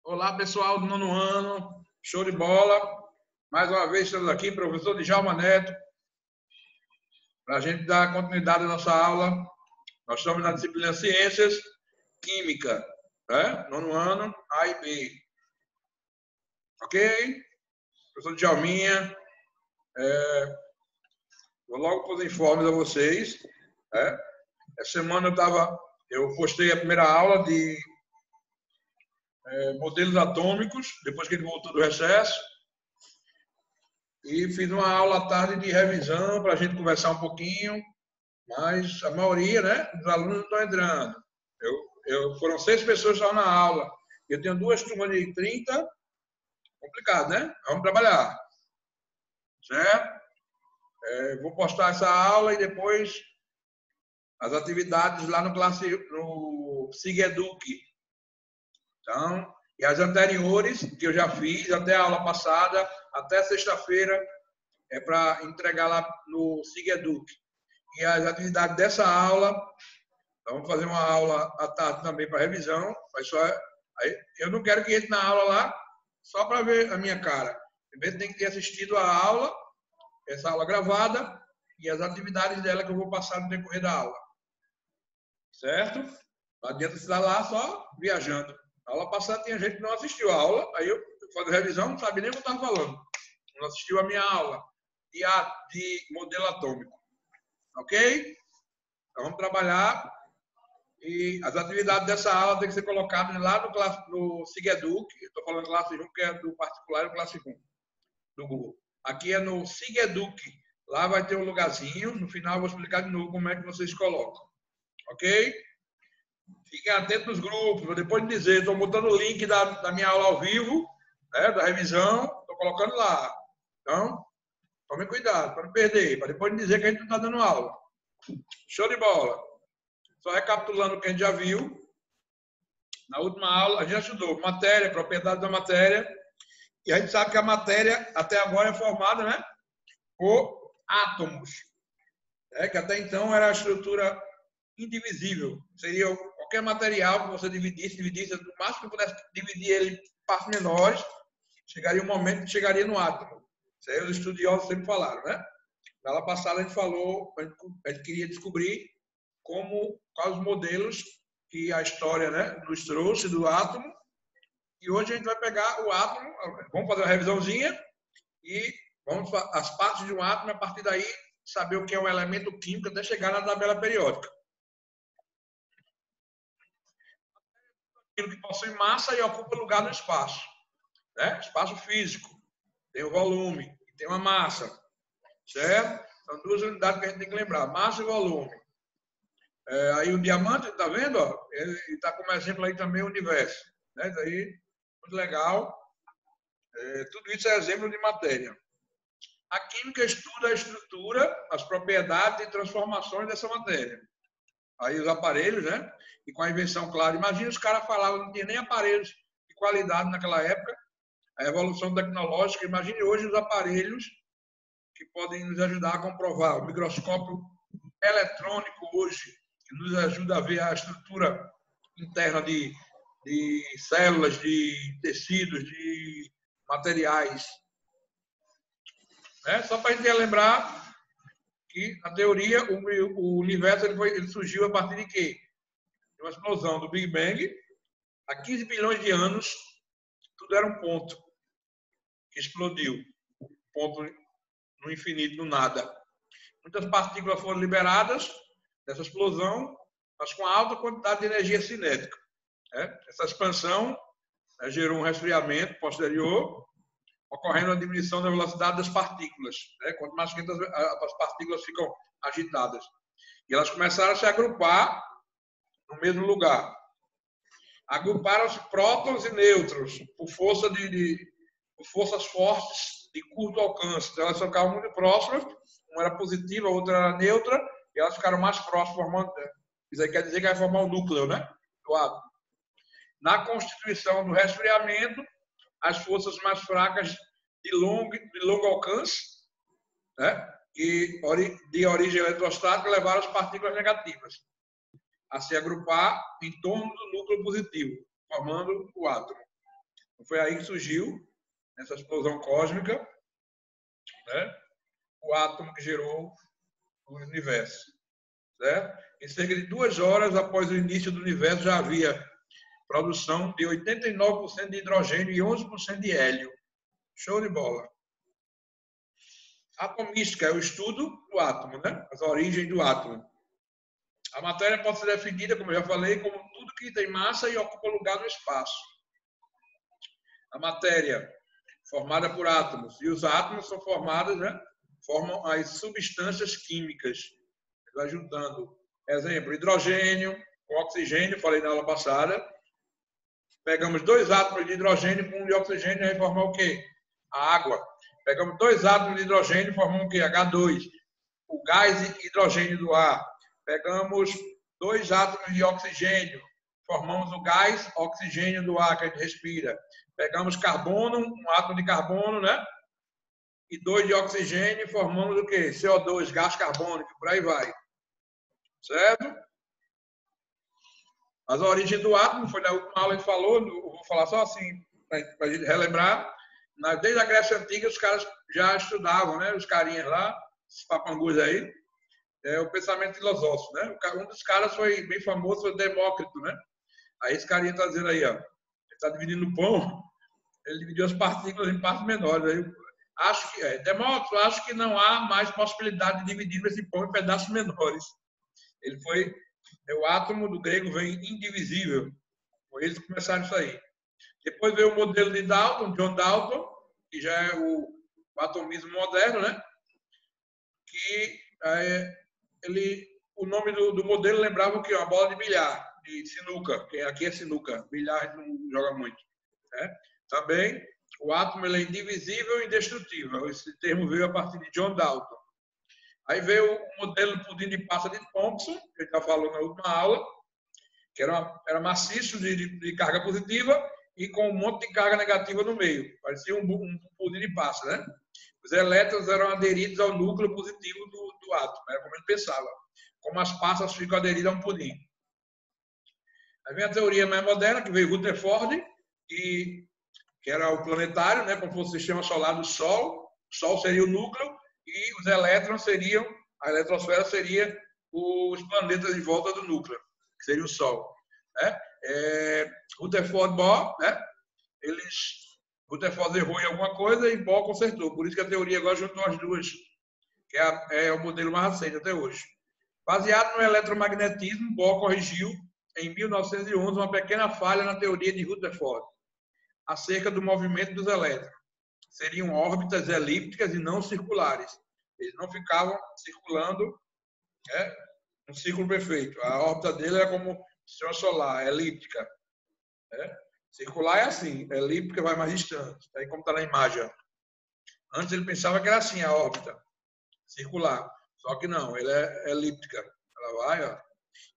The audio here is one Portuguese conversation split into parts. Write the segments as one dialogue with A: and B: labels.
A: Olá, pessoal do nono ano, show de bola. Mais uma vez estamos aqui, professor Djalma Neto, para a gente dar continuidade à nossa aula. Nós estamos na disciplina Ciências Química, né? Nono ano, A e B. Ok? Professor Djalminha, vou logo para os informes a vocês. Né? Essa semana eu postei a primeira aula de modelos atômicos, depois que ele voltou do recesso. E fiz uma aula à tarde de revisão para a gente conversar um pouquinho, mas a maioria, né, dos alunos não estão entrando. Foram 6 pessoas que estavam na aula. Eu tenho 2 turmas de 30. Complicado, né? Vamos trabalhar. Certo? Vou postar essa aula e depois as atividades lá no SIGEDUC. Então, e as anteriores, que eu já fiz, até a aula passada, até sexta-feira, é para entregar lá no SIGEDUC. E as atividades dessa aula, então vamos fazer uma aula à tarde também para revisão, mas eu não quero que entre na aula lá só para ver a minha cara. Primeiro tem que ter assistido a aula, essa aula gravada, e as atividades dela que eu vou passar no decorrer da aula. Certo? Não adianta você estar lá só viajando. Na aula passada tinha gente que não assistiu a aula, aí eu fazendo revisão, não sabia nem o que eu estava falando. Não assistiu a minha aula de modelo atômico. Ok? Então vamos trabalhar. E as atividades dessa aula têm que ser colocadas lá no SIGEDUC. Eu estou falando classe 1, que é do particular e classe 1 do Google. Aqui é no SIGEDUC. Lá vai ter um lugarzinho. No final eu vou explicar de novo como é que vocês colocam. Ok? Fiquem atentos nos grupos. Vou depois de dizer, estou botando o link da minha aula ao vivo, né, da revisão. Estou colocando lá. Então, tomem cuidado para não perder. Para depois de dizer que a gente não está dando aula. Show de bola. Só recapitulando o que a gente já viu. Na última aula, a gente estudou matéria, propriedade da matéria. E a gente sabe que a matéria, até agora, é formada, né, por átomos. Que até então era a estrutura indivisível. Seria qualquer material que você dividisse, o máximo que pudesse dividir ele em partes menores, chegaria um momento que chegaria no átomo. Isso aí os estudiosos sempre falaram, né? Na aula passada a gente falou, a gente queria descobrir quais os modelos que a história, né, nos trouxe do átomo. E hoje a gente vai pegar o átomo, vamos fazer uma revisãozinha e vamos as partes de um átomo, a partir daí saber o que é um elemento químico até chegar na tabela periódica. Aquilo que possui massa e ocupa lugar no espaço, né? Espaço físico, tem o volume e tem uma massa, certo? São 2 unidades que a gente tem que lembrar, massa e volume. Aí o diamante, tá vendo? Ó, ele está como exemplo aí também o universo, né? Daí, muito legal. Tudo isso é exemplo de matéria. A química estuda a estrutura, as propriedades e transformações dessa matéria. Aí os aparelhos, né? E com a invenção, claro. Imagina os caras falavam, não tinha nem aparelhos de qualidade naquela época. A evolução tecnológica. Imagine hoje os aparelhos que podem nos ajudar a comprovar. O microscópio eletrônico hoje, que nos ajuda a ver a estrutura interna de células, de tecidos, de materiais. Só para a gente lembrar que, na teoria, o universo ele surgiu a partir de quê? De uma explosão do Big Bang. Há 15 bilhões de anos, tudo era um ponto que explodiu. Um ponto no infinito, no nada. Muitas partículas foram liberadas dessa explosão, mas com alta quantidade de energia cinética. Essa expansão gerou um resfriamento posterior, ocorrendo a diminuição da velocidade das partículas. Quanto mais quentes as partículas ficam agitadas. E elas começaram a se agrupar no mesmo lugar. Agruparam-se prótons e nêutrons por forças fortes de curto alcance. Então, elas ficavam muito próximas, uma era positiva, a outra era neutra, e elas ficaram mais próximas, formando. Isso aí quer dizer que vai formar um núcleo, né? Do átomo. Na constituição do resfriamento, as forças mais fracas de longo alcance, né, e de origem eletrostática, levaram as partículas negativas a se agrupar em torno do núcleo positivo, formando o átomo. Foi aí que surgiu, nessa explosão cósmica, né, o átomo que gerou o universo. Certo? Em cerca de 2 horas após o início do universo, já havia produção de 89% de hidrogênio e 11% de hélio. Show de bola. Atomística é o estudo do átomo, né? As origens do átomo. A matéria pode ser definida, como eu já falei, como tudo que tem massa e ocupa lugar no espaço. A matéria formada por átomos, e os átomos são formados, né? Formam as substâncias químicas. Vai juntando, exemplo, hidrogênio com oxigênio, falei na aula passada. Pegamos 2 átomos de hidrogênio com um de oxigênio, aí formam o quê? A água. Pegamos 2 átomos de hidrogênio, formam o quê? H2. O gás e hidrogênio do ar. Pegamos 2 átomos de oxigênio, formamos o gás, oxigênio do ar que a gente respira. Pegamos carbono, um átomo de carbono, né? E 2 de oxigênio, formamos o quê? CO2, gás carbônico, por aí vai. Certo? As origens do átomo, foi na última aula que falou, vou falar só assim, para a gente relembrar. Desde a Grécia Antiga, os caras já estudavam, né? Os carinhas lá, esses papangus aí, o pensamento filosófico, né? Um dos caras foi bem famoso, foi Demócrito, né? Aí esse carinha está dizendo aí, ó, ele está dividindo o pão, ele dividiu as partículas em partes menores. Aí, Demócrito, acho que não há mais possibilidade de dividir esse pão em pedaços menores. Ele foi, o átomo do grego vem indivisível. Eles começaram isso aí. Depois veio o modelo de Dalton, John Dalton, que já é o atomismo moderno, né? Que o nome do modelo lembrava o quê? Uma bola de bilhar, de sinuca. Aqui é sinuca, bilhar a gente não joga muito. Né? Também, o átomo ele é indivisível e indestrutível. Esse termo veio a partir de John Dalton. Aí veio o modelo do pudim de passa de Thomson, que ele já falou na última aula, que era maciço de carga positiva e com um monte de carga negativa no meio. Parecia um pudim de passa, né? Os elétrons eram aderidos ao núcleo positivo do átomo. Era como ele pensava. Como as passas ficam aderidas a um pudim. Aí vem a teoria mais moderna, que veio Rutherford, que era o planetário, né? Como fosse o sistema solar do Sol. O Sol seria o núcleo e os elétrons seriam, a eletrosfera seria os planetas em volta do núcleo, que seria o Sol. Né? Rutherford e Bohr, né? Rutherford errou em alguma coisa e Bohr consertou. Por isso que a teoria agora juntou as duas, que é o modelo mais aceito até hoje. Baseado no eletromagnetismo, Bohr corrigiu, em 1911, uma pequena falha na teoria de Rutherford, acerca do movimento dos elétrons. Seriam órbitas elípticas e não circulares. Eles não ficavam circulando, né, um ciclo perfeito. A órbita dele era como o sistema solar, elíptica. Né? Circular é assim, elíptica vai mais distante. Aí como está na imagem. Antes ele pensava que era assim a órbita, circular. Só que não, ele é elíptica. Ela vai, ó.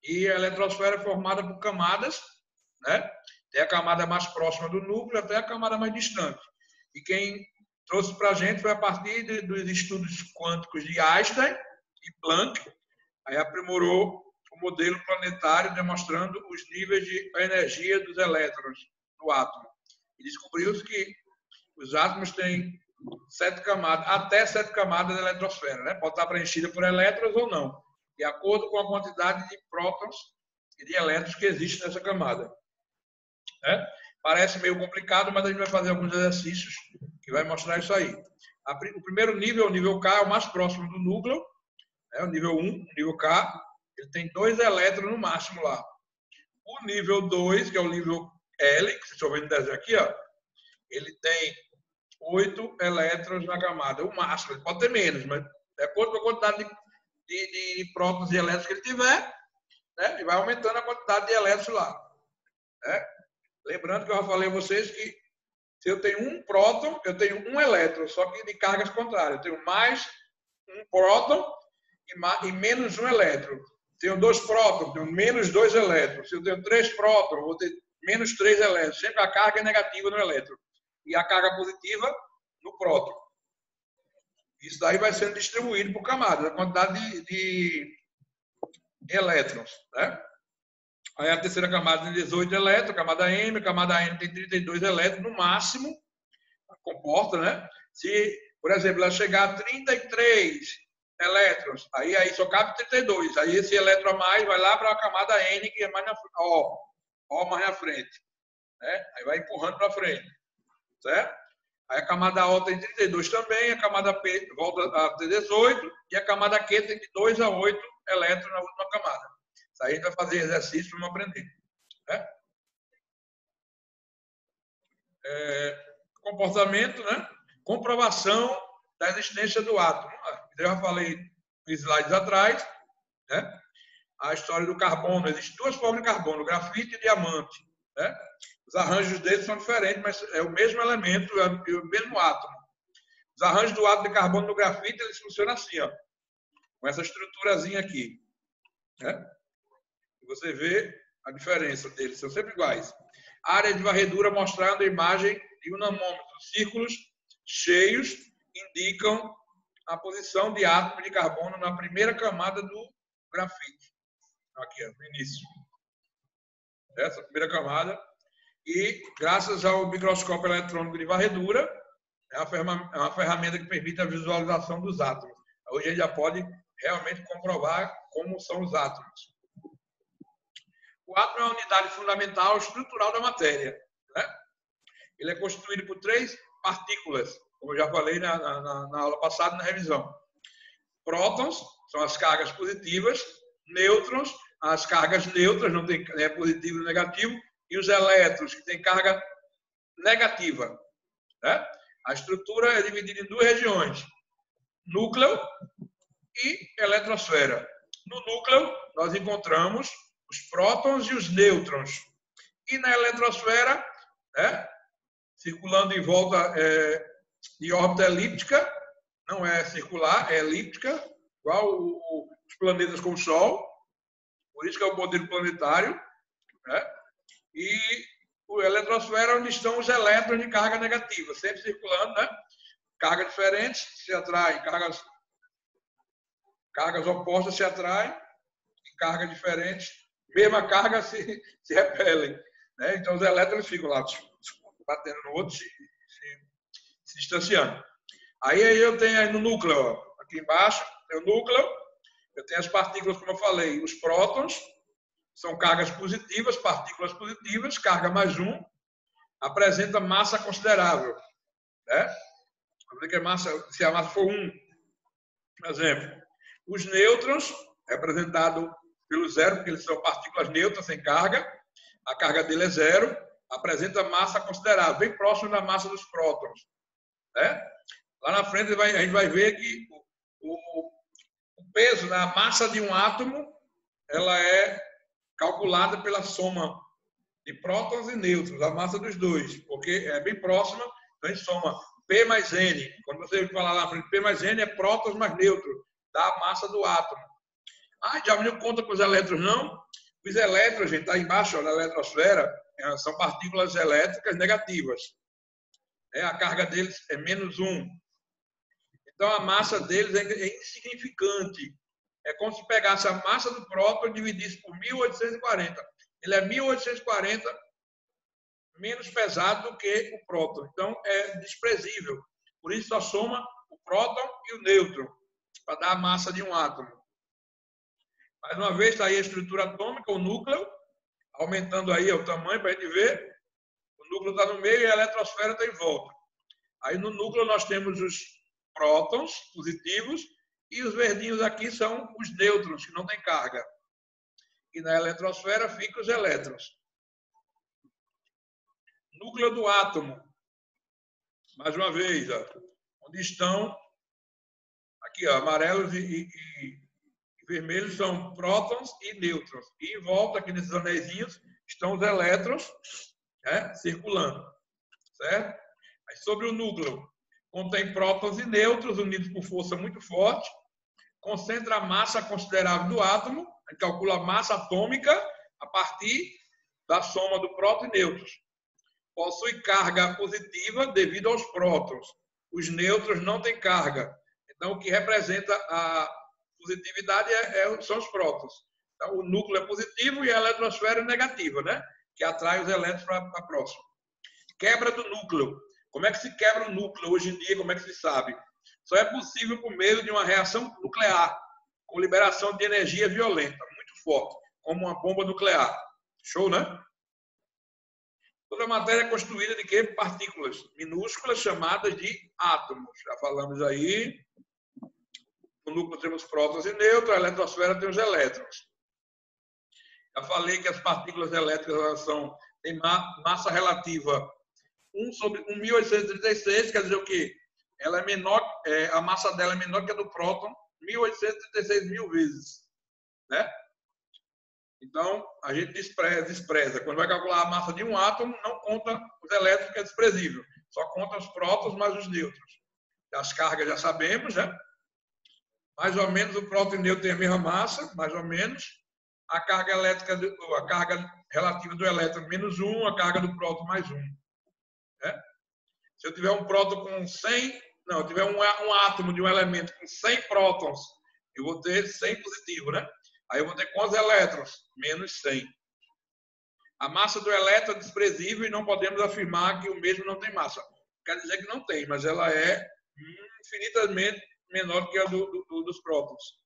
A: E a eletrosfera é formada por camadas, né? Tem a camada mais próxima do núcleo até a camada mais distante. E quem trouxe para a gente foi a partir dos estudos quânticos de Einstein e Planck. Aí aprimorou o modelo planetário demonstrando os níveis de energia dos elétrons no átomo. E descobriu-se que os átomos têm 7 camadas, até 7 camadas da eletrosfera, né? Pode estar preenchida por elétrons ou não, de acordo com a quantidade de prótons e de elétrons que existe nessa camada. Né? Parece meio complicado, mas a gente vai fazer alguns exercícios que vai mostrar isso aí. O primeiro nível, o nível K, é o mais próximo do núcleo, né? O nível 1, o nível K, ele tem 2 elétrons no máximo lá. O nível 2, que é o nível L, que vocês estão vendo desenho aqui, ó, ele tem 8 elétrons na camada, o máximo. Ele pode ter menos, mas de acordo com a quantidade de prótons e elétrons que ele tiver, né, ele vai aumentando a quantidade de elétrons lá. Né? Lembrando que eu já falei a vocês que se eu tenho um próton, eu tenho um elétron, só que de cargas contrárias. Eu tenho mais um próton e menos um elétron. Tenho 2 prótons, tenho menos 2 elétrons. Se eu tenho 3 prótons, eu vou ter menos 3 elétrons. Sempre a carga é negativa no elétron. E a carga positiva no próton. Isso daí vai sendo distribuído por camadas, a quantidade de elétrons. Né? Aí a terceira camada tem 18 elétrons, camada M tem 32 elétrons no máximo, comporta, né? Se, por exemplo, ela chegar a 33 elétrons, aí só cabe 32. Aí esse elétron a mais vai lá para a camada N, que é mais na frente, O mais na frente. Né? Aí vai empurrando para frente. Certo? Aí a camada O tem 32 também, a camada P volta a ter 18 e a camada Q tem de 2 a 8 elétrons na última camada. Isso aí a gente vai fazer exercício para aprender. Né? Comportamento, né? Comprovação da existência do átomo. Eu já falei em slides atrás, né? A história do carbono. Existem duas formas de carbono, grafite e diamante. Né? Os arranjos deles são diferentes, mas é o mesmo elemento, é o mesmo átomo. Os arranjos do átomo de carbono no grafite, eles funcionam assim, ó, com essa estruturazinha aqui. Né? Você vê a diferença deles, são sempre iguais. A área de varredura mostrando a imagem de um nanômetro. Círculos cheios indicam a posição de átomo de carbono na primeira camada do grafite. Aqui, ó, no início. Essa primeira camada. E, graças ao microscópio eletrônico de varredura, é uma ferramenta que permite a visualização dos átomos. Hoje a gente já pode realmente comprovar como são os átomos. O átomo é a unidade fundamental estrutural da matéria. Né? Ele é constituído por 3 partículas, como eu já falei na aula passada, na revisão. Prótons são as cargas positivas, nêutrons, as cargas neutras, não tem positivo e negativo, e os elétrons, que têm carga negativa. Né? A estrutura é dividida em 2 regiões, núcleo e eletrosfera. No núcleo, nós encontramos os prótons e os nêutrons. E na eletrosfera, né, circulando em volta de órbita elíptica, não é circular, é elíptica, igual os planetas com o Sol, por isso que é o modelo planetário, né? E a eletrosfera, onde estão os elétrons de carga negativa, sempre circulando, né? Cargas diferentes se atraem, cargas opostas se atraem, e cargas diferentes, mesma carga se repelem. Né? Então, os elétrons ficam lá batendo no outro, se distanciando. Aí eu tenho aí no núcleo, ó, aqui embaixo, tem o núcleo, eu tenho as partículas, como eu falei, os prótons, são cargas positivas, partículas positivas, carga mais 1, apresenta massa considerável. Né? Se a massa for 1, por exemplo. Os nêutrons, representado pelo 0, porque eles são partículas neutras sem carga, a carga dele é 0, apresenta massa considerável, bem próximo da massa dos prótons. Né? Lá na frente a gente vai ver que o peso da massa de um átomo ela é calculada pela soma de prótons e nêutrons, a massa dos dois, porque é bem próxima, então a gente soma P mais N. Quando você falar lá na frente, P mais N é prótons mais nêutrons, dá a massa do átomo. Já me deu conta com os elétrons, não? Os elétrons, gente, está embaixo, ó, na eletrosfera, são partículas elétricas negativas. A carga deles é menos 1. Então, a massa deles é insignificante. É como se pegasse a massa do próton e dividisse por 1840. Ele é 1840 menos pesado do que o próton. Então, é desprezível. Por isso, só soma o próton e o nêutron para dar a massa de um átomo. Mais uma vez, está aí a estrutura atômica, o núcleo, aumentando aí o tamanho para a gente ver. O núcleo está no meio e a eletrosfera está em volta. Aí no núcleo nós temos os prótons positivos e os verdinhos aqui são os nêutrons, que não têm carga. E na eletrosfera ficam os elétrons. Núcleo do átomo. Mais uma vez, ó, onde estão, aqui, ó, amarelos e vermelhos são prótons e nêutrons. E em volta, aqui nesses anéisinhos, estão os elétrons, né, circulando. Certo? Aí, sobre o núcleo, contém prótons e nêutrons unidos por força muito forte, concentra a massa considerável do átomo, a gente calcula a massa atômica a partir da soma do próton e nêutrons. Possui carga positiva devido aos prótons. Os nêutrons não têm carga. Então, o que representa a positividade são os prótons. Então, o núcleo é positivo e a eletrosfera é negativa, né? Que atrai os elétrons para próximo. Quebra do núcleo. Como é que se quebra o núcleo hoje em dia? Como é que se sabe? Só é possível por meio de uma reação nuclear, com liberação de energia violenta, muito forte, como uma bomba nuclear. Show, né? Toda a matéria é construída de quê? Partículas minúsculas chamadas de átomos. Já falamos aí. No núcleo temos prótons e nêutrons, a eletrosfera tem os elétrons. Já falei que as partículas elétricas têm massa relativa 1 sobre 1.836, quer dizer o quê? Ela é menor, a massa dela é menor que a do próton 1.836 mil vezes, né? Então, a gente despreza. Quando vai calcular a massa de um átomo, não conta os elétrons, que é desprezível. Só conta os prótons mais os nêutrons. As cargas já sabemos, né? Mais ou menos o próton e o nêutron têm a mesma massa, mais ou menos. A carga elétrica, a carga relativa do elétron menos 1, a carga do próton mais 1. Né? Se eu tiver um próton com 100, não, eu tiver um átomo de um elemento com 100 prótons, eu vou ter 100 positivo, né? Aí eu vou ter quantos elétrons? Menos 100. A massa do elétron é desprezível e não podemos afirmar que o mesmo não tem massa. Quer dizer que não tem, mas ela é infinitamente menor que a dos prótons.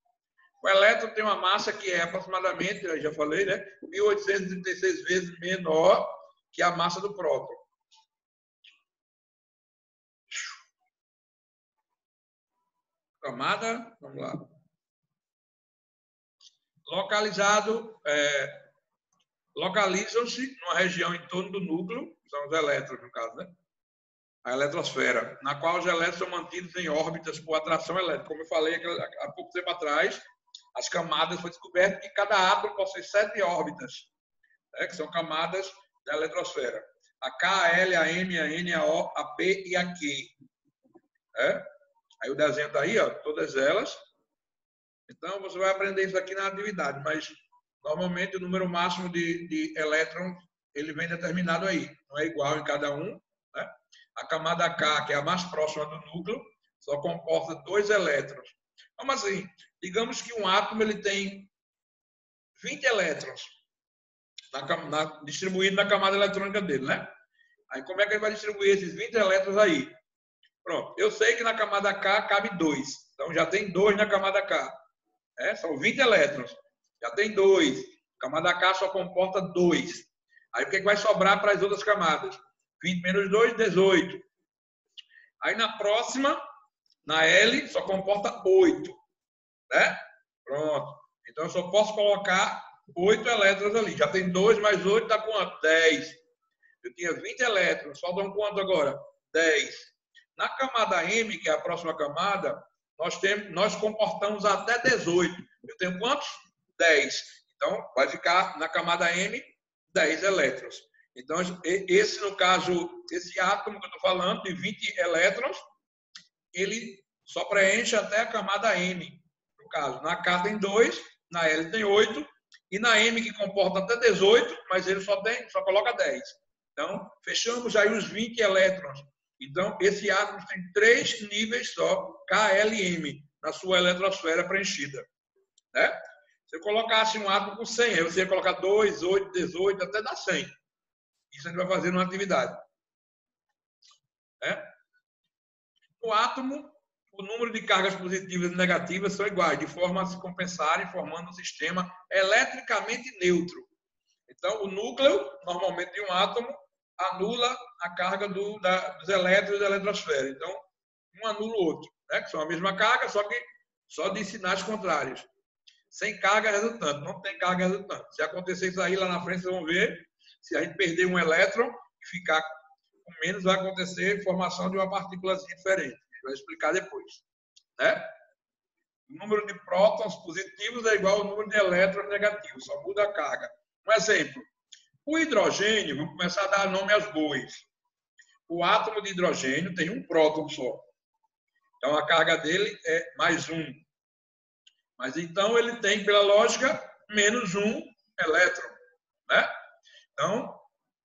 A: O elétron tem uma massa que é aproximadamente, eu já falei, né? 1.836 vezes menor que a massa do próton. Camada, vamos lá. Localizam-se numa região em torno do núcleo, são os elétrons, no caso, né? A eletrosfera, na qual os elétrons são mantidos em órbitas por atração elétrica. Como eu falei há pouco tempo atrás, as camadas foi descoberto que cada átomo possui 7 órbitas, né, que são camadas da eletrosfera. A K, a L, a M, a N, a O, a P e a Q. Aí o desenho está aí, ó, todas elas. Então, você vai aprender isso aqui na atividade, mas normalmente o número máximo de elétrons ele vem determinado aí. Não é igual em cada um. Né? A camada K, que é a mais próxima do núcleo, só comporta 2 elétrons. Como assim? Digamos que um átomo ele tem 20 elétrons distribuídos na camada eletrônica dele, né? Aí como é que ele vai distribuir esses 20 elétrons aí? Pronto, eu sei que na camada K cabe 2. Então já tem 2 na camada K. São 20 elétrons. Já tem 2. A camada K só comporta 2. Aí o que vai sobrar para as outras camadas? 20 menos 2, 18. Aí na próxima, na L, só comporta 8. Né? Pronto. Então eu só posso colocar 8 elétrons ali. Já tem 2 mais 8, dá quanto? 10. Eu tinha 20 elétrons, só dão quanto agora? 10. Na camada M, que é a próxima camada, nós comportamos até 18. Eu tenho quantos? 10. Então, vai ficar na camada M 10 elétrons. Então, esse, no caso, esse átomo que eu estou falando, de 20 elétrons, ele só preenche até a camada M. No caso, na K tem 2, na L tem 8, e na M, que comporta até 18, mas ele só coloca 10. Então, fechamos aí os 20 elétrons. Então, esse átomo tem 3 níveis só, K, L e M, na sua eletrosfera preenchida. Né? Se eu colocasse um átomo com 100, aí você ia colocar 2, 8, 18, até dar 100. Isso a gente vai fazer numa atividade. Né? No átomo, o número de cargas positivas e negativas são iguais, de forma a se compensarem, formando um sistema eletricamente neutro. Então, o núcleo, normalmente, de um átomo, anula a carga dos elétrons da eletrosfera. Então, um anula o outro, né? Que são a mesma carga, só de sinais contrários. Sem carga resultante, não tem carga resultante. Se acontecer isso aí lá na frente, vocês vão ver, se a gente perder um elétron e ficar com menos, vai acontecer formação de uma partícula diferente. A gente vai explicar depois. Né? O número de prótons positivos é igual ao número de elétrons negativos, só muda a carga. Um exemplo. O hidrogênio, vamos começar a dar nome aos bois. O átomo de hidrogênio tem um próton só. Então, a carga dele é mais 1. Mas, então, ele tem, pela lógica, menos 1 elétron. Né? Então,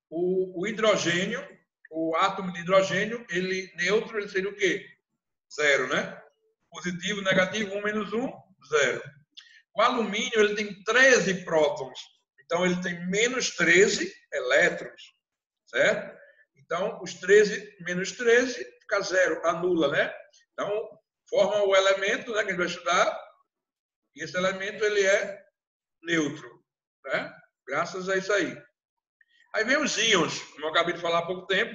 A: o hidrogênio, o átomo de hidrogênio, neutro, ele seria o quê? 0, né? Positivo, negativo, 1 menos 1, 0. O alumínio ele tem 13 prótons. Então, ele tem menos 13 elétrons, certo? Então, os 13 menos 13 fica zero, anula, né? Então, forma o elemento, né, que a gente vai estudar, e esse elemento ele é neutro, né? Graças a isso aí. Aí vem os íons, como eu acabei de falar há pouco tempo,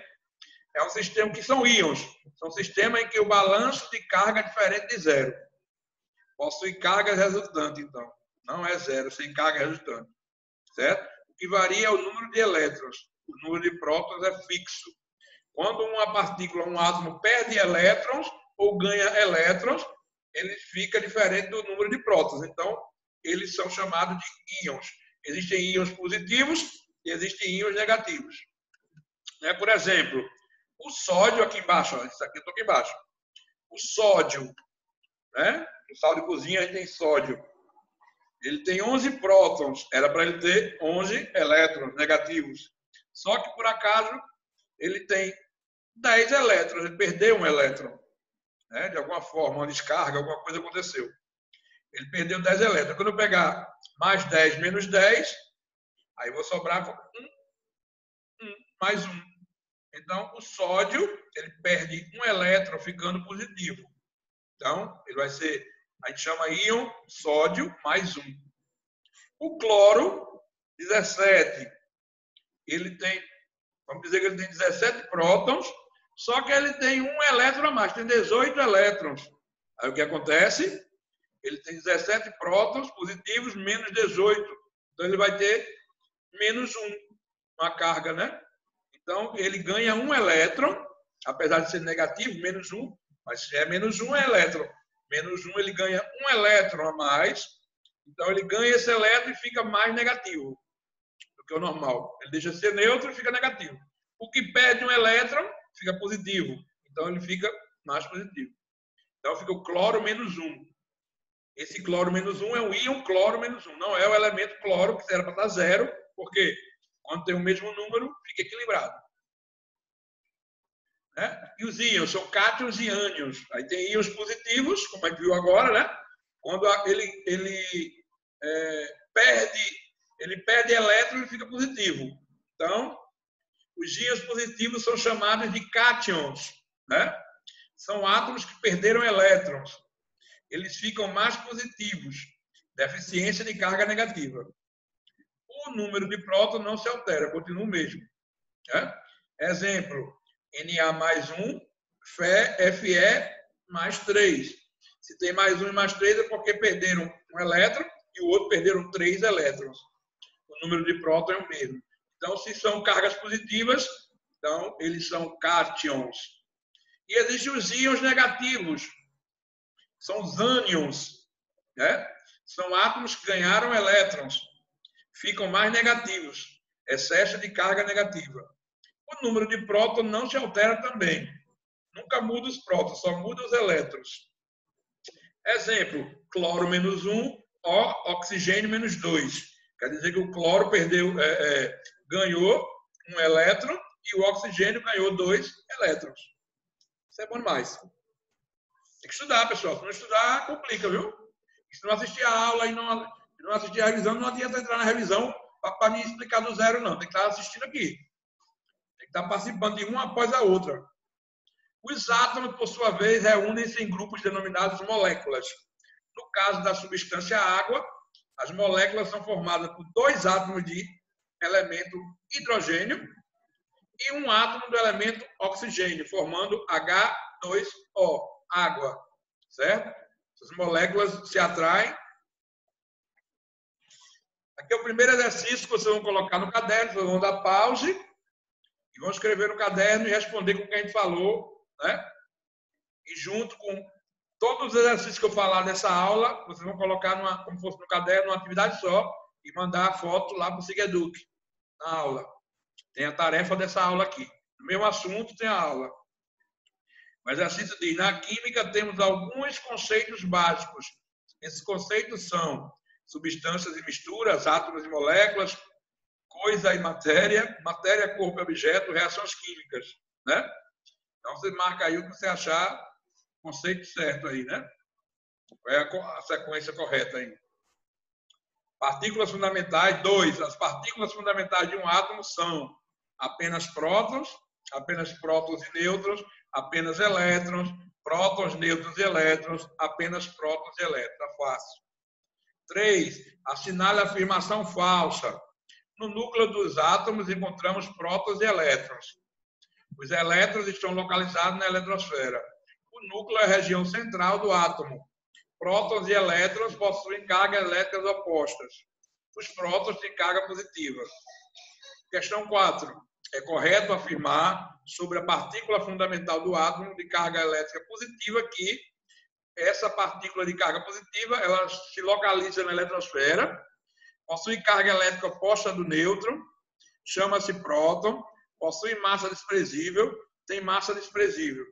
A: é um sistema que são íons, são sistemas em que o balanço de carga é diferente de zero. Possui carga resultante, então. Não é zero, sem carga resultante, certo? O que varia é o número de elétrons, o número de prótons é fixo. Quando uma partícula, um átomo, perde elétrons ou ganha elétrons, ele fica diferente do número de prótons. Então, eles são chamados de íons. Existem íons positivos e existem íons negativos. Por exemplo, o sódio aqui embaixo, isso aqui eu estou aqui embaixo. O sódio, né? No sal de cozinha a gente tem sódio. Ele tem 11 prótons, era para ele ter 11 elétrons negativos. Só que, por acaso, ele tem 10 elétrons, ele perdeu um elétron. Né? De alguma forma, uma descarga, alguma coisa aconteceu. Ele perdeu 10 elétrons. Quando eu pegar mais 10 menos 10, aí vou sobrar mais 1. Então, o sódio, ele perde um elétron ficando positivo. Então, ele vai ser, a gente chama íon sódio mais 1. O cloro, 17. Ele tem, vamos dizer que ele tem 17 prótons, só que ele tem um elétron a mais, tem 18 elétrons. Aí o que acontece? Ele tem 17 prótons positivos menos 18. Então, ele vai ter menos 1, uma carga, né? Então, ele ganha um elétron, apesar de ser negativo, menos 1, mas se é menos 1 é elétron. Menos 1 ele ganha um elétron a mais, então ele ganha esse elétron e fica mais negativo do que o normal. Ele deixa de ser neutro e fica negativo. O que perde um elétron fica positivo, então ele fica mais positivo. Então fica o cloro menos 1. Esse cloro menos 1 é o íon cloro menos 1, não é o elemento cloro que era para estar zero, porque quando tem o mesmo número, fica equilibrado. Né? E os íons são cátions e ânions. Aí tem íons positivos, como a gente viu agora, né? Quando ele perde elétron, ele fica positivo. Então, os íons positivos são chamados de cátions. Né? São átomos que perderam elétrons. Eles ficam mais positivos. Deficiência de carga negativa. O número de prótons não se altera, continua o mesmo. Né? Exemplo, Na mais 1, Fe mais 3. Se tem mais 1 e mais 3 é porque perderam um elétron e o outro perderam 3 elétrons. O número de prótons é o mesmo. Então, se são cargas positivas, então eles são cátions. E existem os íons negativos. São os ânions. Né? São átomos que ganharam elétrons. Ficam mais negativos. Excesso de carga negativa. O número de prótons não se altera também. Nunca muda os prótons, só muda os elétrons. Exemplo, cloro menos 1, oxigênio menos 2. Quer dizer que o cloro ganhou um elétron e o oxigênio ganhou 2 elétrons. Isso é bom demais. Tem que estudar, pessoal. Se não estudar, complica, viu? Se não assistir a aula e não assistir a revisão, não adianta entrar na revisão para me explicar do zero, não. Tem que estar assistindo aqui. Tem que estar participando de uma após a outra. Os átomos, por sua vez, reúnem-se em grupos denominados moléculas. No caso da substância água, as moléculas são formadas por 2 átomos de elemento hidrogênio e um átomo do elemento oxigênio, formando H2O, água. Certo? Essas moléculas se atraem. Aqui é o primeiro exercício que vocês vão colocar no caderno, vocês vão dar pause e vão escrever no caderno e responder com o que a gente falou. Né? E junto com todos os exercícios que eu falar nessa aula, vocês vão colocar como fosse no caderno, uma atividade só, e mandar a foto lá para o Sigeduc, na aula. Tem a tarefa dessa aula aqui. No mesmo assunto tem a aula. O exercício diz, na química temos alguns conceitos básicos. Esses conceitos são substâncias e misturas, átomos e moléculas, coisa e matéria, matéria, corpo e objeto, reações químicas. Né? Então, você marca aí o que você achar o conceito certo aí, né? Qual é a sequência correta aí? Partículas fundamentais, 2. As partículas fundamentais de um átomo são apenas prótons e nêutrons, apenas elétrons, prótons, nêutrons e elétrons, apenas prótons e elétrons. Está fácil. 3. Assinale a afirmação falsa. No núcleo dos átomos encontramos prótons e elétrons. Os elétrons estão localizados na eletrosfera. O núcleo é a região central do átomo. Prótons e elétrons possuem cargas elétricas opostas. Os prótons têm carga positiva. Questão 4. É correto afirmar sobre a partícula fundamental do átomo de carga elétrica positiva que essa partícula de carga positiva ela se localiza na eletrosfera, possui carga elétrica oposta do nêutron, chama-se próton, possui massa desprezível, tem massa desprezível.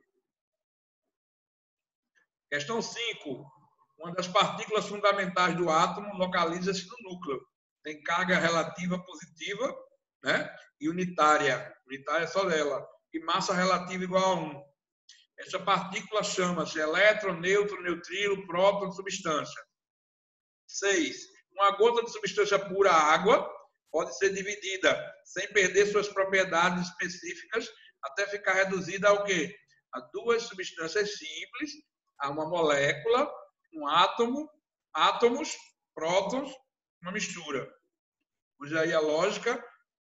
A: Questão 5. Uma das partículas fundamentais do átomo localiza-se no núcleo. Tem carga relativa positiva, né? E unitária. Unitária só dela. E massa relativa igual a 1. Essa partícula chama-se elétron, nêutron, neutrino, próton, substância. 6. Uma gota de substância pura água pode ser dividida sem perder suas propriedades específicas até ficar reduzida ao quê? A 2 substâncias simples, a uma molécula, um átomo, átomos, prótons, uma mistura. Use aí a lógica.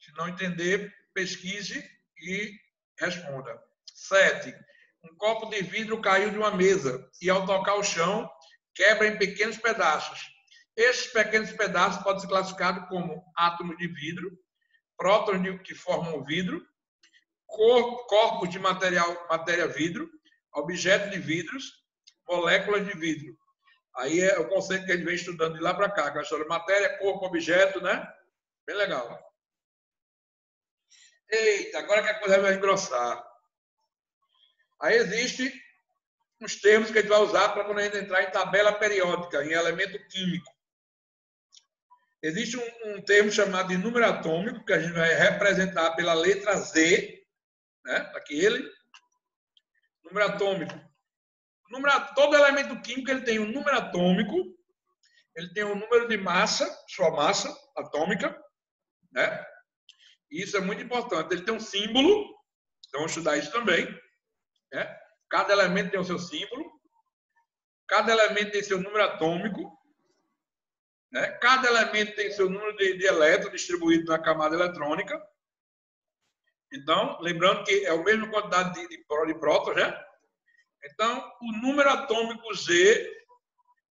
A: Se não entender, pesquise e responda. 7. Um copo de vidro caiu de uma mesa e, ao tocar o chão, quebra em pequenos pedaços. Esses pequenos pedaços podem ser classificados como átomos de vidro, prótons que formam o vidro, corpos de matéria vidro, objetos de vidros, moléculas de vidro. Aí é o conceito que a gente vem estudando de lá para cá, que é a história de matéria, corpo, objeto, né? Bem legal. Eita, agora que a coisa vai engrossar. Aí existem uns termos que a gente vai usar para quando a gente entrar em tabela periódica, em elemento químico. Existe um termo chamado de número atômico, que a gente vai representar pela letra Z, né? Aquele número atômico. Todo elemento químico ele tem um número atômico, ele tem um número de massa, sua massa atômica, né? E isso é muito importante. Ele tem um símbolo, então vamos estudar isso também, né? Cada elemento tem o seu símbolo, cada elemento tem seu número atômico, né? Cada elemento tem seu número de elétrons distribuído na camada eletrônica. Então, lembrando que é a mesma quantidade de prótons, né? Então, o número atômico Z,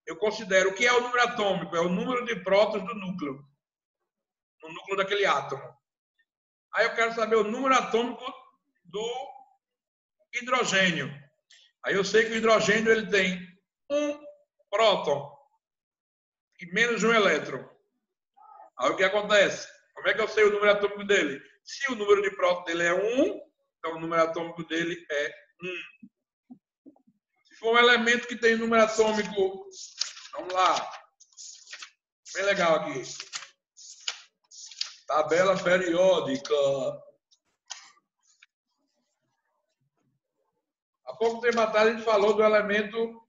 A: eu considero o que é o número atômico? É o número de prótons do núcleo. No núcleo daquele átomo. Aí eu quero saber o número atômico do hidrogênio. Aí eu sei que o hidrogênio ele tem um próton e menos um elétron. Aí o que acontece? Como é que eu sei o número atômico dele? Se o número de próton dele é 1, então o número atômico dele é 1. Se for um elemento que tem número atômico, vamos lá, bem legal aqui. Tabela periódica. Há pouco tempo atrás a gente falou do elemento...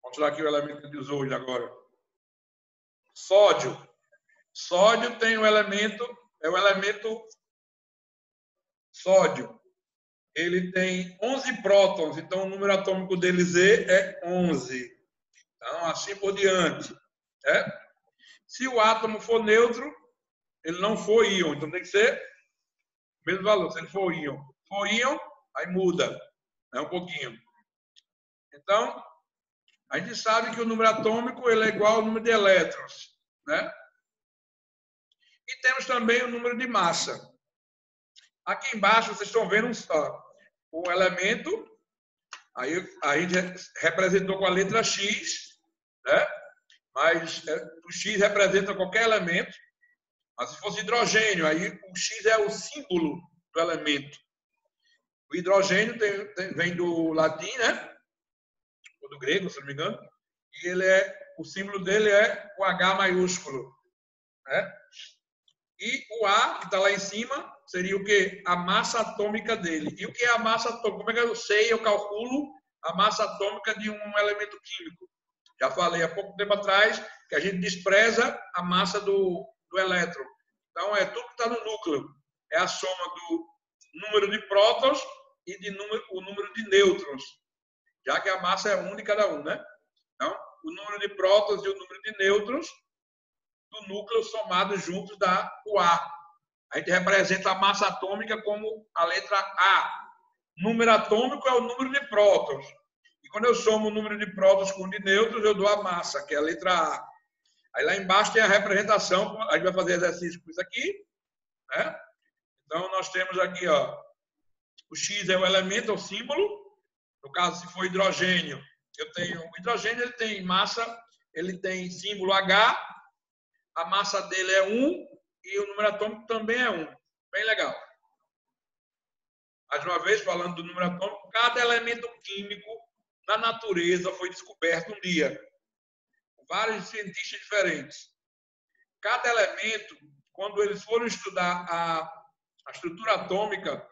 A: Vamos tirar aqui o elemento que a gente usou hoje agora. Sódio. Sódio tem um elemento... É o elemento sódio. Ele tem 11 prótons, então o número atômico dele Z é 11. Então, assim por diante. Se o átomo for neutro, ele não for íon, então tem que ser o mesmo valor. Se ele for íon, aí muda, né, um pouquinho. Então, a gente sabe que o número atômico ele é igual ao número de elétrons, né? E temos também o número de massa. Aqui embaixo vocês estão vendo o elemento, aí a gente representou com a letra X, né? Mas o X representa qualquer elemento. Mas se fosse hidrogênio, aí o X é o símbolo do elemento. O hidrogênio vem do latim, né? Ou do grego, se não me engano. E o símbolo dele é o H maiúsculo, né? E o A, que está lá em cima, seria o quê? A massa atômica dele. E o que é a massa atômica? Como é que eu sei, eu calculo a massa atômica de um elemento químico. Já falei há pouco tempo atrás que a gente despreza a massa do elétron. Então, é tudo que está no núcleo. É a soma do número de prótons e o número de nêutrons, já que a massa é um de cada um, né? Então, o número de prótons e o número de nêutrons do núcleo somados juntos dá o A. A gente representa a massa atômica como a letra A. Número atômico é o número de prótons. E quando eu somo o número de prótons com o de nêutrons, eu dou a massa, que é a letra A. Aí lá embaixo tem a representação, a gente vai fazer exercício com isso aqui, né? Então, nós temos aqui, ó, o X é o elemento, é o símbolo. No caso, se for hidrogênio, eu tenho... O hidrogênio ele tem massa, ele tem símbolo H, a massa dele é 1 e o número atômico também é 1. Bem legal. Mais uma vez, falando do número atômico, cada elemento químico na natureza foi descoberto um dia. Por vários cientistas diferentes. Cada elemento, quando eles foram estudar a estrutura atômica,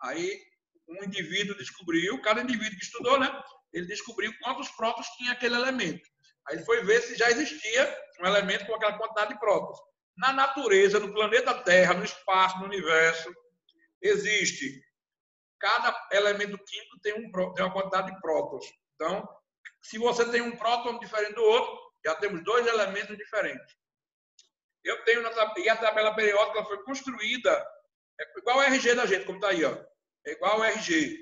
A: aí um indivíduo descobriu, cada indivíduo que estudou, né? Ele descobriu quantos prótons tinha aquele elemento. Aí ele foi ver se já existia um elemento com aquela quantidade de prótons. Na natureza, no planeta Terra, no espaço, no universo, existe. Cada elemento químico tem uma quantidade de prótons. Então, se você tem um próton diferente do outro, já temos dois elementos diferentes. Eu tenho e a tabela periódica foi construída igual o RG da gente, como está aí, ó. É igual o RG.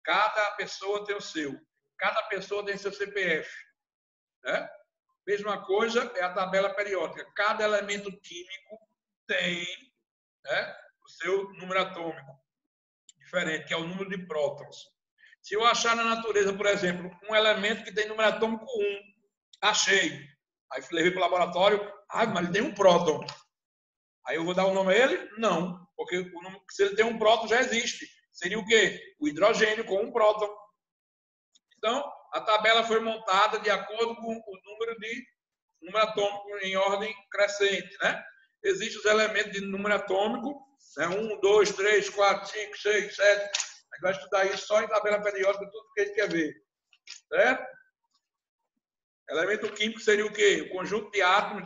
A: Cada pessoa tem o seu. Cada pessoa tem seu CPF. Né? Mesma coisa é a tabela periódica. Cada elemento químico tem, né, o seu número atômico diferente, que é o número de prótons. Se eu achar na natureza, por exemplo, um elemento que tem número atômico 1, achei. Aí levei para o laboratório, mas ele tem um próton. Aí eu vou dar o nome a ele? Não, porque se ele tem um próton já existe. Seria o quê? O hidrogênio com um próton. Então, a tabela foi montada de acordo com o número atômico em ordem crescente, né? Existem os elementos de número atômico, né? 1, 2, 3, 4, 5, 6, 7. A gente vai estudar isso só em tabela periódica, tudo que a gente quer ver. Certo? Elemento químico seria o quê? O conjunto de átomos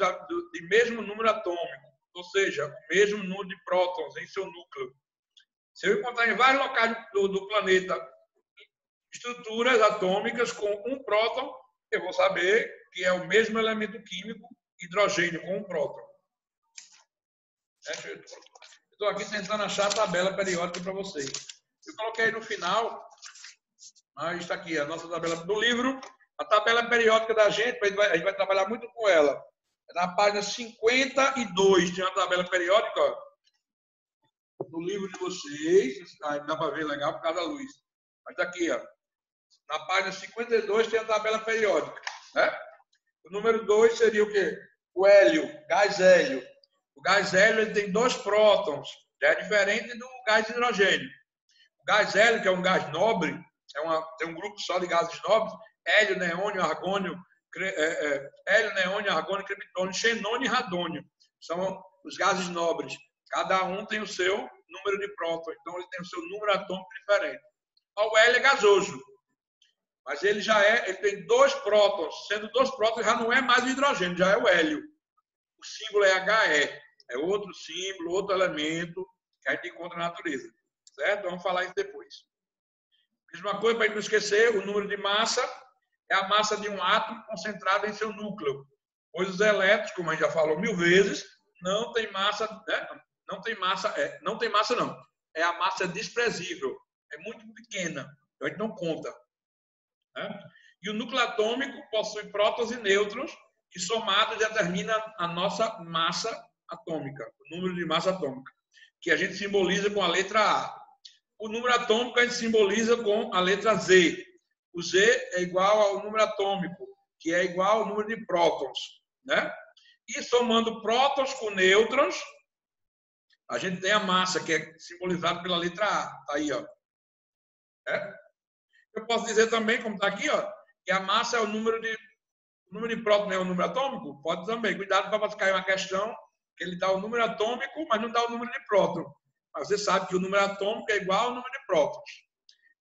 A: de mesmo número atômico, ou seja, o mesmo número de prótons em seu núcleo. Se eu encontrar em vários locais do planeta estruturas atômicas com um próton, eu vou saber que é o mesmo elemento químico, hidrogênio com um próton. Estou aqui tentando achar a tabela periódica para vocês. Eu coloquei no final, mas está aqui a nossa tabela do livro. A tabela periódica da gente, a gente vai trabalhar muito com ela. Na página 52 tem uma tabela periódica, ó, no livro de vocês. Dá para ver legal por causa da luz. Mas está aqui, ó. Na página 52 tem a tabela periódica. Né? O número 2 seria o quê? O hélio, gás hélio. O gás hélio ele tem 2 prótons. Já é diferente do gás hidrogênio. O gás hélio, que é um gás nobre, tem um grupo só de gases nobres, hélio, neônio, argônio, hélio, neônio, argônio, criptônio, xenônio e radônio. São os gases nobres. Cada um tem o seu número de prótons. Então, ele tem o seu número atômico diferente. O hélio é gasoso. Mas ele tem 2 prótons. Sendo 2 prótons, já não é mais o hidrogênio, já é o hélio. O símbolo é He. É outro símbolo, outro elemento que a gente encontra na natureza. Certo? Vamos falar isso depois. Mesma coisa, para não esquecer, o número de massa é a massa de um átomo concentrado em seu núcleo. Pois os elétrons, como a gente já falou 1000 vezes, não tem massa, né? Não tem massa não. É a massa desprezível. É muito pequena. A gente não conta. Né? E o núcleo atômico possui prótons e nêutrons, que somados determinam a nossa massa atômica, o número de massa atômica, que a gente simboliza com a letra A. O número atômico a gente simboliza com a letra Z. O Z é igual ao número atômico, que é igual ao número de prótons. Né? E somando prótons com nêutrons, a gente tem a massa, que é simbolizada pela letra A. Está aí, ó. Eu posso dizer também, como está aqui, ó, que a massa é o número de prótons, é o número atômico? Pode também. Cuidado para não cair uma questão que ele dá o número atômico, mas não dá o número de prótons. Mas você sabe que o número atômico é igual ao número de prótons.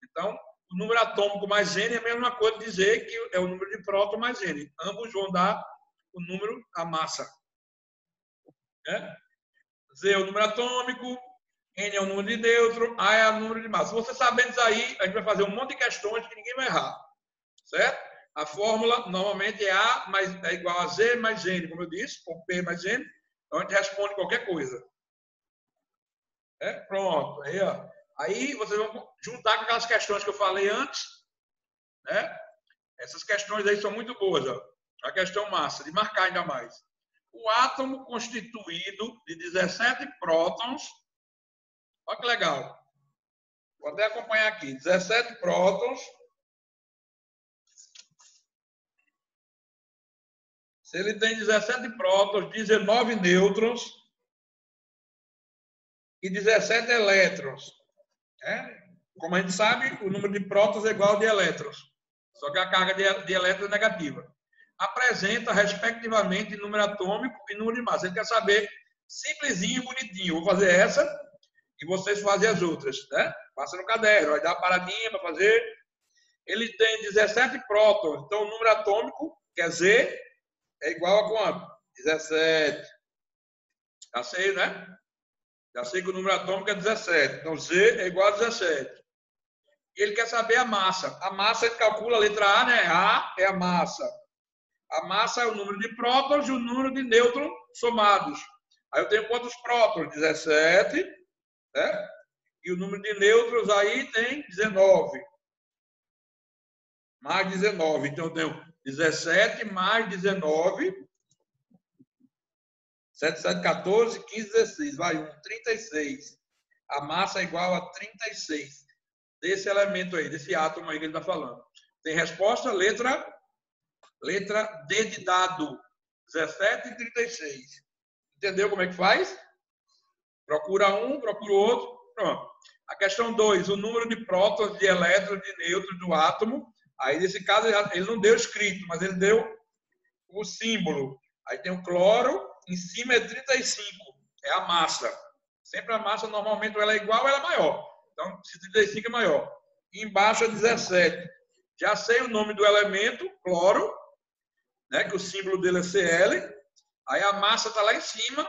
A: Então, o número atômico mais N é a mesma coisa de dizer que é o número de próton mais N. Ambos vão dar o número, a massa. Né? Z é o número atômico, N é o número de nêutron, A é o número de massa. Se você sabendo isso aí, a gente vai fazer um monte de questões que ninguém vai errar. Certo? A fórmula normalmente é A é igual a Z mais N, como eu disse, ou P mais N. Então a gente responde qualquer coisa. Pronto. Aí, ó. Aí vocês vão juntar com aquelas questões que eu falei antes. Né? Essas questões aí são muito boas. Ó. A questão massa, de marcar ainda mais. O átomo constituído de 17 prótons. Olha que legal. Vou até acompanhar aqui. 17 prótons. Se ele tem 17 prótons, 19 nêutrons e 17 elétrons. Como a gente sabe, o número de prótons é igual ao de elétrons. Só que a carga de elétrons é negativa. Apresenta, respectivamente, número atômico e número de massa. Ele quer saber simplesinho e bonitinho. Vou fazer essa e vocês fazem as outras. Né? Passa no caderno, vai dar uma paradinha para fazer. Ele tem 17 prótons. Então, o número atômico, que é Z, é igual a quanto? 17. Já sei, né? Já sei que o número atômico é 17. Então, Z é igual a 17. E ele quer saber a massa. A massa ele calcula a letra A, né? A é a massa. A massa é o número de prótons e o número de nêutrons somados. Aí eu tenho quantos prótons? 17. Né? E o número de nêutrons aí tem 19. Mais 19. Então, eu tenho 17 mais 19. 7, 7, 14, 15, 16. Vai, 36. A massa é igual a 36. Desse elemento aí, desse átomo aí que ele está falando. Tem resposta? Letra D de dado. 17 e 36. Entendeu como é que faz? Procura um, procura o outro. Pronto. A questão 2. O número de prótons, de elétrons, de nêutrons do átomo. Aí, nesse caso, ele não deu escrito, mas ele deu o símbolo. Aí tem o cloro. Em cima é 35. É a massa. Sempre a massa, normalmente, ela é igual ou ela é maior. Então, se 35 é maior. E embaixo é 17. Já sei o nome do elemento, cloro, né, que o símbolo dele é Cl. Aí a massa está lá em cima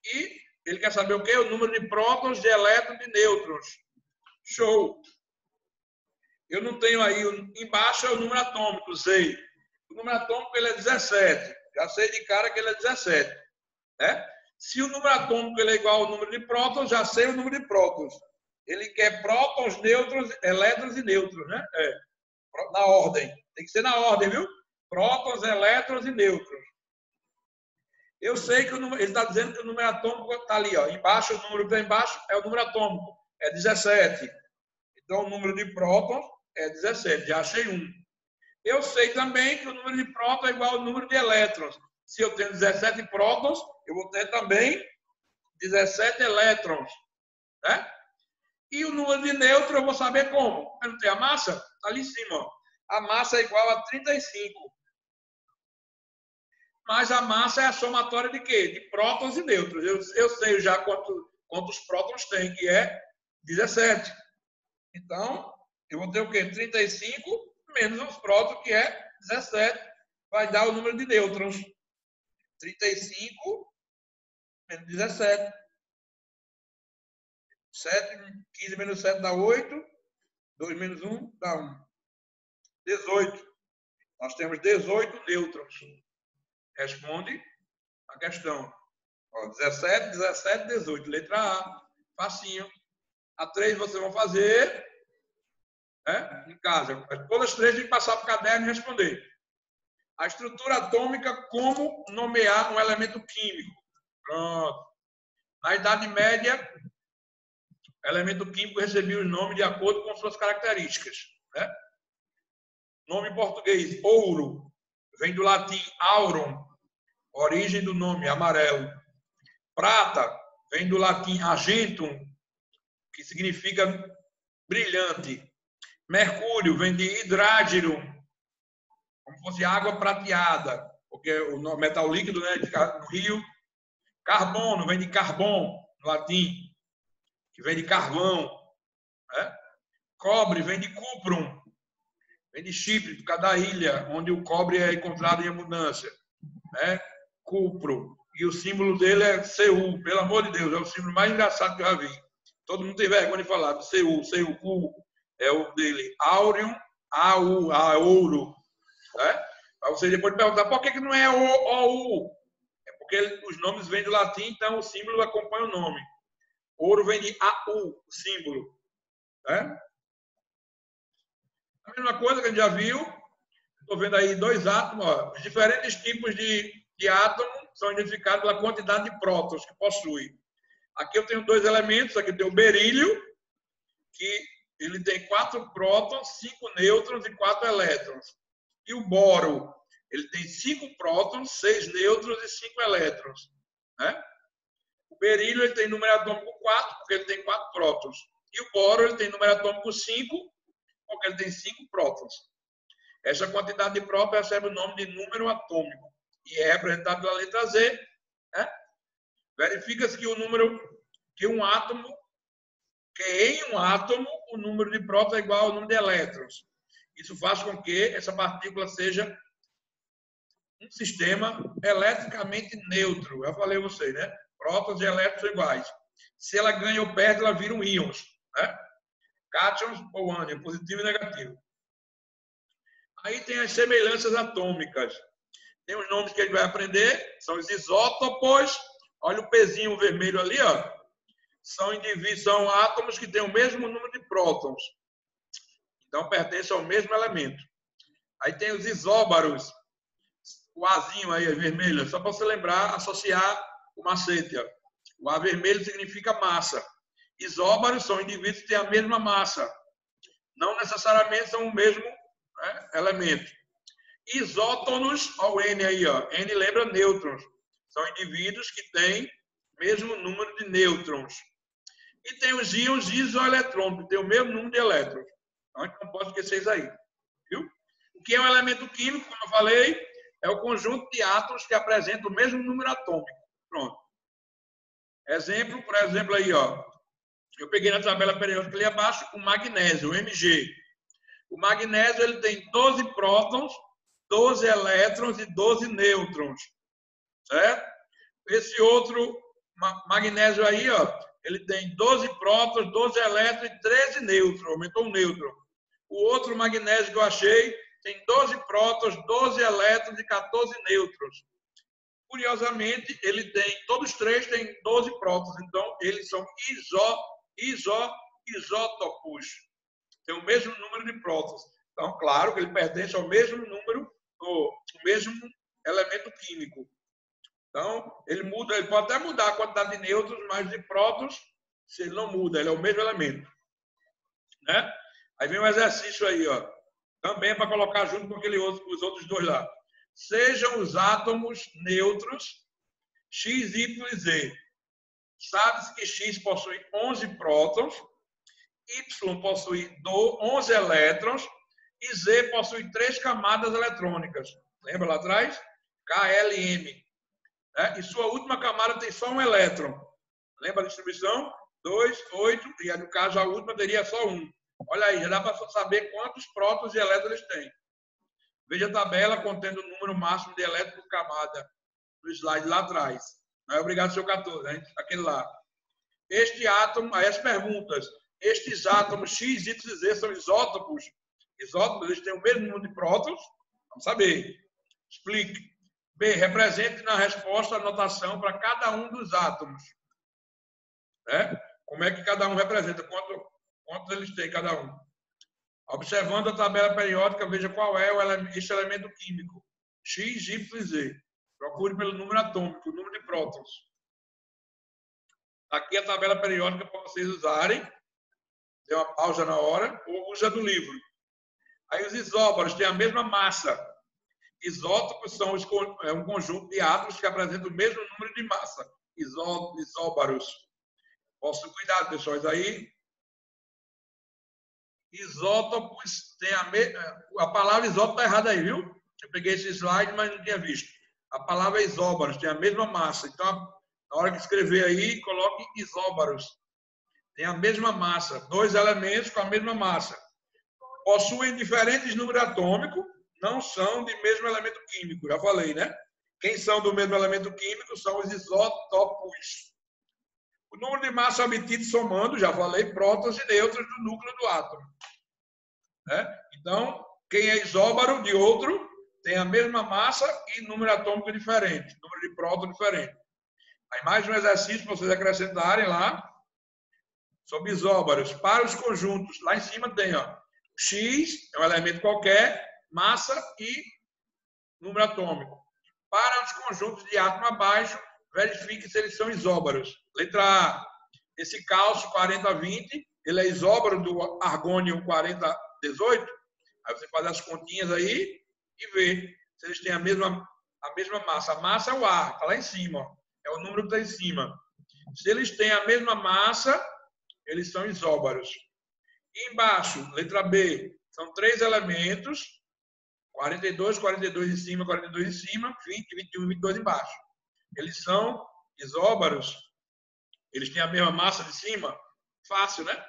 A: e ele quer saber o quê? O número de prótons, de elétrons, de nêutrons. Show! Eu não tenho aí, embaixo é o número atômico, sei. O número atômico ele é 17. Já sei de cara que ele é 17. Né? Se o número atômico ele é igual ao número de prótons, já sei o número de prótons. Ele quer prótons, nêutrons, elétrons e nêutrons, né? Na ordem. Tem que ser na ordem, viu? Prótons, elétrons e nêutrons. Eu sei que ele está dizendo que o número atômico está ali, ó. Embaixo, o número que está embaixo é o número atômico. É 17. Então, o número de prótons é 17. Já achei um. Eu sei também que o número de prótons é igual ao número de elétrons. Se eu tenho 17 prótons, eu vou ter também 17 elétrons. Né? E o número de nêutrons eu vou saber como. Eu não tenho a massa? Está ali em cima. Ó. A massa é igual a 35. Mas a massa é a somatória de quê? De prótons e nêutrons. Eu sei já quantos prótons tem, que é 17. Então, eu vou ter o quê? 35 menos os prótons, que é 17. Vai dar o número de nêutrons. 35 menos 17. 15 menos 7 dá 8. 2 menos 1 dá 1. 18. Nós temos 18 nêutrons. Responde a questão. Ó, 17, 17, 18. Letra A. Facinho. A 3 vocês vão fazer em casa. Todas as 3 tem que passar para o caderno e responder. A estrutura atômica, como nomear um elemento químico. Pronto. Na Idade Média, o elemento químico recebia os nomes de acordo com suas características. Né? Nome em português, ouro, vem do latim aurum, origem do nome, amarelo. Prata, vem do latim argentum, que significa brilhante. Mercúrio, vem de hidrágeno, como fosse água prateada, porque o metal líquido, né, no rio. Carbono, vem de carbon, no latim, que vem de carvão. Né? Cobre vem de cuprum, vem de Chipre, por causa da ilha onde o cobre é encontrado em abundância. Né? Cupro. E o símbolo dele é Cu, pelo amor de Deus, é o símbolo mais engraçado que eu já vi. Todo mundo tem vergonha de falar do Cu, é o dele. Áureo, ouro. Né? Para você depois perguntar por que não é OU? É porque os nomes vêm do latim, então o símbolo acompanha o nome. Ouro vem de AU, o símbolo. Né? A mesma coisa que a gente já viu, estou vendo aí dois átomos, ó, os diferentes tipos de átomo são identificados pela quantidade de prótons que possui. Aqui eu tenho dois elementos, aqui tem o berílio, que ele tem 4 prótons, 5 nêutrons e 4 elétrons. E o boro, ele tem 5 prótons, 6 nêutrons e 5 elétrons. Né? O berílio ele tem número atômico 4, porque ele tem 4 prótons. E o boro ele tem número atômico 5, porque ele tem 5 prótons. Essa quantidade de prótons recebe o nome de número atômico e é representado pela letra Z. Né? Verifica-se que o número que em um átomo, o número de prótons é igual ao número de elétrons. Isso faz com que essa partícula seja um sistema eletricamente neutro. Eu falei a vocês, né? Prótons e elétrons são iguais. Se ela ganha ou perde, ela vira um íons. Né? Cátions ou ânion, positivo e negativo. Aí tem as semelhanças atômicas. Tem os nomes que a gente vai aprender, são os isótopos. Olha o pezinho vermelho ali, ó. São átomos que têm o mesmo número de prótons. Então, pertencem ao mesmo elemento. Aí tem os isóbaros. O Azinho aí, vermelho, só para você lembrar, associar o macete. Ó. O A vermelho significa massa. Isóbaros são indivíduos que têm a mesma massa. Não necessariamente são o mesmo elemento. Isótonos, olha o N aí, ó. N lembra nêutrons. São indivíduos que têm o mesmo número de nêutrons. E tem os íons isoeletrônicos, que têm o mesmo número de elétrons. Então, a gente não pode esquecer isso aí. Viu? O que é um elemento químico, como eu falei, é o conjunto de átomos que apresentam o mesmo número atômico. Pronto. Exemplo, por exemplo, aí, ó. Eu peguei na tabela periódica ali abaixo o magnésio, o Mg. O magnésio ele tem 12 prótons, 12 elétrons e 12 nêutrons. Certo? Esse outro magnésio aí, ó, ele tem 12 prótons, 12 elétrons e 13 nêutrons. Aumentou um nêutron. O outro magnésio que eu achei tem 12 prótons, 12 elétrons e 14 nêutrons. Curiosamente, todos três têm 12 prótons. Então, eles são isótopos. Tem o mesmo número de prótons. Então, claro que ele pertence ao mesmo número, o mesmo elemento químico. Então, ele pode até mudar a quantidade de nêutrons, mas de prótons, se ele não muda, ele é o mesmo elemento. Né? Aí vem um exercício aí, ó. Também para colocar junto com os outros dois lá. Sejam os átomos neutros X, Y e Z. Sabe-se que X possui 11 prótons, Y possui 11 elétrons e Z possui 3 camadas eletrônicas. Lembra lá atrás? KLM. E sua última camada tem só um elétron. Lembra a distribuição? 2, 8, e no caso a última teria só um. Olha aí, já dá para saber quantos prótons e elétrons eles têm. Veja a tabela contendo o número máximo de elétrons por camada no slide lá atrás. Não é obrigado a ser o 14, hein? Aquele lá. Este átomo, aí as perguntas. Estes átomos X, Y e Z são isótopos. Isótopos, eles têm o mesmo número de prótons? Vamos saber. Explique. B. Represente na resposta a notação para cada um dos átomos. Como é que cada um representa? Quantos eles têm cada um? Observando a tabela periódica, veja qual é este elemento químico. X, Y e Z. Procure pelo número atômico, o número de prótons. Aqui a tabela periódica para vocês usarem. Dê uma pausa na hora, ou usa do livro. Aí os isóbaros têm a mesma massa. Isótopos são um conjunto de átomos que apresentam o mesmo número de massa. Isóbaros. Posso cuidado, pessoal. Isso aí. Isótopos tem a palavra isótopo está errada aí, viu? Eu peguei esse slide, mas não tinha visto. A palavra é isóbaros, tem a mesma massa. Então, na hora de escrever aí, coloque isóbaros. tem a mesma massa, 2 elementos com a mesma massa, possuem diferentes números atômicos, não são de mesmo elemento químico, já falei, né? Quem são do mesmo elemento químico são os isótopos. O número de massa obtido somando, já falei, prótons e nêutrons do núcleo do átomo. Né? Então, quem é isóbaro de outro tem a mesma massa e número atômico diferente, número de prótons diferente. Aí mais um exercício para vocês acrescentarem lá sobre isóbaros. Para os conjuntos, lá em cima tem, ó, X, é um elemento qualquer, massa e número atômico. Para os conjuntos de átomo abaixo, verifique se eles são isóbaros. Letra A, esse cálcio 40-20, ele é isóbaro do argônio 40-18. Aí você faz as continhas aí e vê se eles têm a mesma massa. A massa é o ar, está lá em cima. Ó. É o número que está em cima. Se eles têm a mesma massa, eles são isóbaros. E embaixo, letra B, são 3 elementos, 42, 42 em cima, 42 em cima, 20, 21 e 22 embaixo. Eles são isóbaros, eles têm a mesma massa de cima, fácil, né?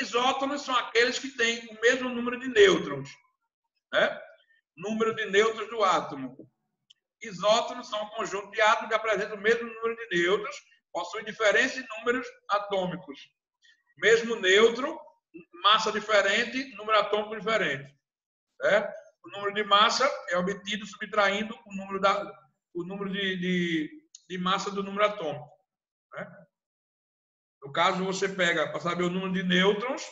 A: Isótonos são aqueles que têm o mesmo número de nêutrons, né? Número de nêutrons do átomo. Isótonos são um conjunto de átomos que apresentam o mesmo número de nêutrons, possuem diferentes números atômicos. Mesmo nêutron, massa diferente, número atômico diferente. Né? O número de massa é obtido subtraindo o número de massa do número atômico. Né? No caso, você pega, para saber o número de nêutrons,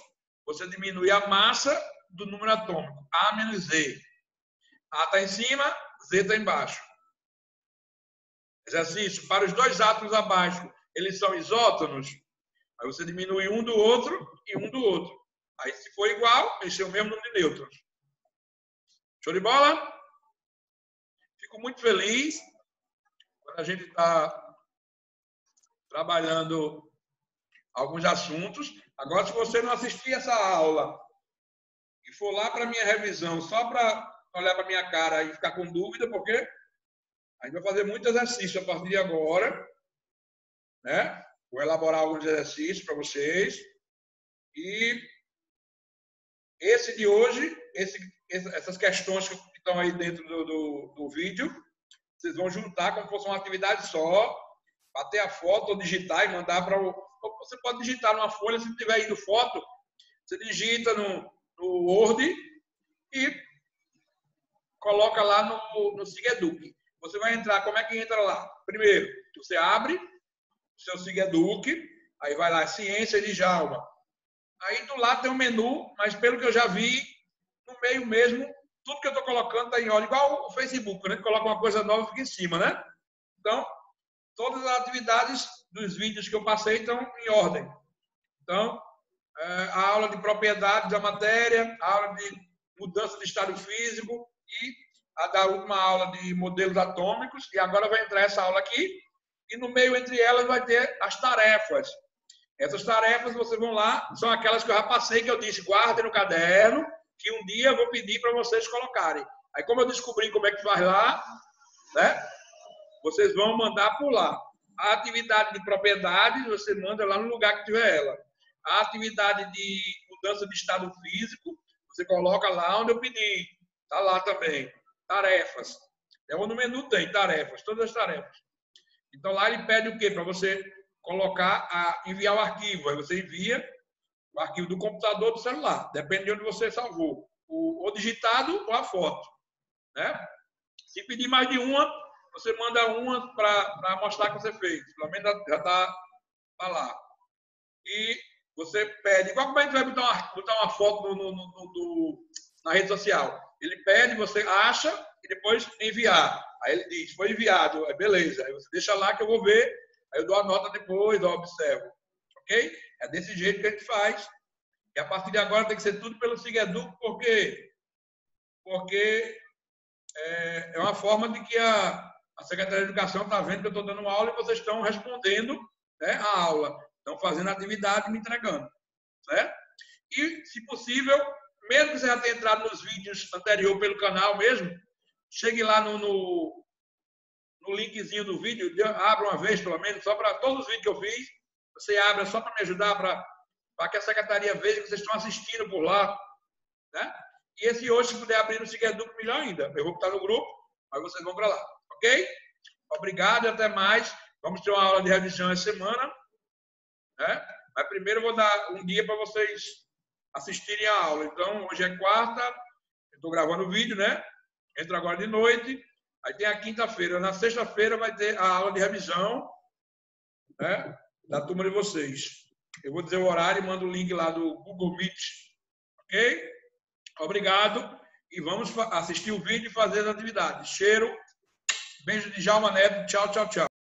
A: você diminui a massa do número atômico. A menos Z. A está em cima, Z está embaixo. Exercício. Para os 2 átomos abaixo, eles são isótonos. Aí você diminui um do outro e um do outro. Aí, se for igual, eles têm o mesmo número de nêutrons. Show de bola? Fico muito feliz quando a gente está trabalhando alguns assuntos. Agora, se você não assistir essa aula e for lá para a minha revisão só para olhar para a minha cara e ficar com dúvida, porque a gente vai fazer muito exercício a partir de agora, né? Vou elaborar alguns exercícios para vocês. E esse de hoje, essas questões que estão aí dentro do vídeo, vocês vão juntar como se fosse uma atividade só, bater a foto ou digitar e mandar para o... Você pode digitar numa folha, se não tiver indo foto, você digita no Word e coloca lá no SIGEDUC. Você vai entrar, como é que entra lá? Primeiro, você abre o seu SIGEDUC, aí vai lá, Ciência de Djalma. Aí do lado tem um menu, mas pelo que eu já vi, no meio mesmo, tudo que eu estou colocando está em ordem, igual o Facebook, né? Coloca uma coisa nova e fica em cima, né? Então, todas as atividades dos vídeos que eu passei estão em ordem. Então, a aula de propriedades da matéria, a aula de mudança de estado físico e a da última aula de modelos atômicos. E agora vai entrar essa aula aqui. E no meio, entre elas, vai ter as tarefas. Essas tarefas, vocês vão lá, são aquelas que eu já passei, que eu disse, guardem no caderno, que um dia eu vou pedir para vocês colocarem. Aí, como eu descobri como é que faz lá, né? Vocês vão mandar por lá. A atividade de propriedades, você manda lá no lugar que tiver ela. A atividade de mudança de estado físico, você coloca lá onde eu pedi. Está lá também. Tarefas. No menu tem tarefas, todas as tarefas. Então, lá ele pede o quê? Para você colocar, enviar o arquivo. Aí você envia o arquivo do computador ou do celular. Depende de onde você salvou. Ou digitado ou a foto. Né? Se pedir mais de uma, você manda uma para mostrar que você fez. Pelo menos já está lá. E você pede, igual como a gente vai botar uma foto na rede social. Ele pede, você acha e depois enviar. Aí ele diz, foi enviado. Aí beleza. Aí você deixa lá que eu vou ver. Aí eu dou a nota depois, eu observo. Ok? É desse jeito que a gente faz. E a partir de agora tem que ser tudo pelo SIGEDUC, por quê? Porque é uma forma de que a Secretaria de Educação está vendo que eu estou dando aula e vocês estão respondendo, né, a aula. Estão fazendo atividade e me entregando. Certo? E, se possível, mesmo que você já tenha entrado nos vídeos anteriores pelo canal mesmo, chegue lá no linkzinho do vídeo, abra uma vez, pelo menos, só para todos os vídeos que eu fiz, Você abre só para me ajudar, para que a secretaria veja que vocês estão assistindo por lá. Né? E esse hoje, se puder abrir no Segueduc, melhor ainda. Eu vou botar no grupo, mas vocês vão para lá. Ok? Obrigado e até mais. Vamos ter uma aula de revisão essa semana. Né? Mas primeiro eu vou dar um dia para vocês assistirem a aula. Então, hoje é quarta, eu estou gravando o vídeo, né? Entra agora de noite. Aí tem a quinta-feira. Na sexta-feira vai ter a aula de revisão, né? Da turma de vocês. Eu vou dizer o horário e mando o link lá do Google Meet. Ok? Obrigado. E vamos assistir o vídeo e fazer as atividades. Cheiro. Beijo de Djalma Neto. Tchau, tchau, tchau.